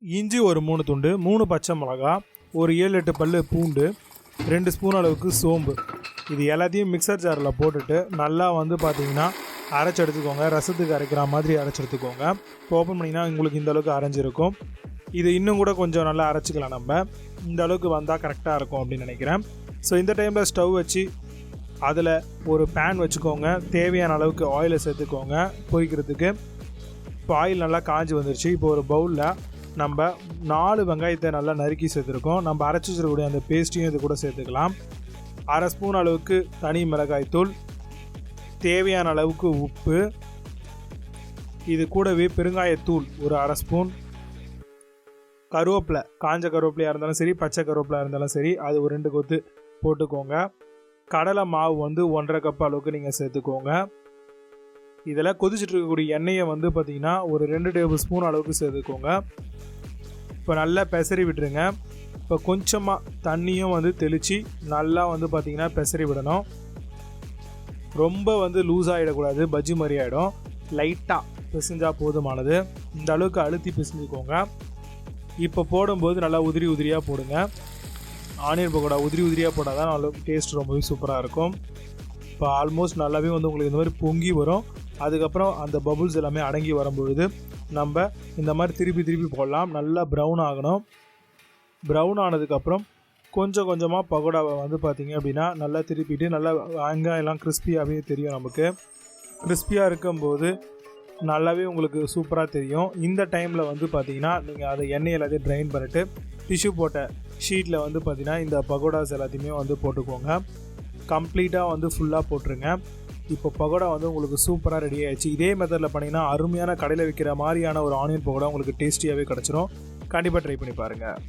இஞ்சி ஒரு 3 துண்டு, 3 பச்சை மிளகா, ஒரு 7-8 பல்லு பூண்டு, 2 ஸ்பூன் அளவுக்கு சோம்பு. இது எல்லாத்தையும் மிக்சர் ஜாரில் போட்டுட்டு நல்லா வந்து பார்த்திங்கன்னா அரைச்சி எடுத்துக்கோங்க. ரசத்துக்கு அரைக்கிற மாதிரி அரைச்சி எடுத்துக்கோங்க. இப்போ ஓப்பன் பண்ணிங்கன்னா உங்களுக்கு இந்த அளவுக்கு அரைஞ்சிருக்கும். இது இன்னும் கூட கொஞ்சம் நல்லா அரைச்சிக்கலாம். நம்ம இந்த அளவுக்கு வந்தால் கரெக்டாக இருக்கும் அப்படின்னு நினைக்கிறேன். ஸோ இந்த டைமில் ஸ்டவ் வச்சு அதில் ஒரு பேன் வச்சுக்கோங்க. தேவையான அளவுக்கு ஆயிலை சேர்த்துக்கோங்க பொரிக்கிறதுக்கு. இப்போ ஆயில் நல்லா காஞ்சி வந்துருச்சு. இப்போ ஒரு பவுலில் நம்ம 4 வெங்காயத்தை நல்லா நறுக்கி சேர்த்துருக்கோம். நம்ம அரைச்சி வச்சிருக்கக்கூடிய அந்த பேஸ்ட்டையும் இது கூட சேர்த்துக்கலாம். 1/2 ஸ்பூன் அளவுக்கு தனி மிளகாய்த்தூள், தேவையான அளவுக்கு உப்பு, இது கூடவே பெருங்காயத்தூள் ஒரு 1/2 ஸ்பூன், கருவேப்பிலை, காஞ்ச கருவேப்பிலையாக இருந்தாலும் சரி, பச்சை கருவேப்பிலையாக இருந்தாலும் சரி, அது ஒரு 2 கொத்து போட்டுக்கோங்க. கடலை மாவு வந்து 1.5 கப் அளவுக்கு நீங்கள் சேர்த்துக்கோங்க. இதில் கொதிச்சுட்டு இருக்கக்கூடிய எண்ணெயை வந்து பார்த்திங்கன்னா ஒரு 2 டேபிள் ஸ்பூன் அளவுக்கு சேர்த்துக்கோங்க. இப்போ நல்லா பெசரி விட்டுருங்க. இப்போ கொஞ்சமாக தண்ணியும் வந்து தெளித்து நல்லா வந்து பார்த்திங்கன்னா பெசரி விடணும். ரொம்ப வந்து லூஸ் ஆகிடக்கூடாது, பஜ்ஜி மாதிரி ஆகிடும். லைட்டாக பிசைஞ்சால் போதுமானது. இந்த அளவுக்கு அழுத்தி பிசைஞ்சுக்கோங்க. இப்போ போடும்போது நல்லா உதிரி உதிரியாக போடுங்க. ஆனியன் பக்கோடா உதிரி உதிரியாக போட்டால் தான் நல்லா டேஸ்ட் ரொம்பவே சூப்பராக இருக்கும். இப்போ ஆல்மோஸ்ட் நல்லாவே வந்து உங்களுக்கு இந்த மாதிரி பொங்கி வரும். அதுக்கப்புறம் அந்த பபுள்ஸ் எல்லாமே அடங்கி வரும்பொழுது நம்ம இந்த மாதிரி திருப்பி போடலாம். நல்லா ப்ரௌன் ஆகணும். ப்ரௌன் ஆனதுக்கப்புறம் கொஞ்சம் கொஞ்சமாக பக்கோடாவை வந்து பார்த்திங்க அப்படின்னா நல்லா திருப்பிட்டு நல்லா வெங்காயம்லாம் கிறிஸ்பியாகவே தெரியும். நமக்கு கிறிஸ்பியாக இருக்கும்போது நல்லாவே உங்களுக்கு சூப்பராக தெரியும். இந்த டைமில் வந்து பார்த்திங்கன்னா நீங்கள் அதை எண்ணெய் எல்லாத்தையும் ட்ரைன் பண்ணிவிட்டு டிஷ்யூ போட்ட ஷீட்டில் வந்து பார்த்திங்கன்னா இந்த பக்கோடாஸ் எல்லாத்தையுமே வந்து போட்டுக்கோங்க. கம்ப்ளீட்டாக வந்து ஃபுல்லாக போட்டுருங்க. இப்போ பக்கோடா வந்து உங்களுக்கு சூப்பராக ரெடி ஆகிடுச்சு. இதே மெத்தடில் பண்ணிங்கன்னா அருமையான கடையில் விற்கிற மாதிரியான ஒரு ஆனியன் பக்கோடா உங்களுக்கு டேஸ்டியாகவே கிடச்சிரும். கண்டிப்பாக ட்ரை பண்ணி பாருங்கள்.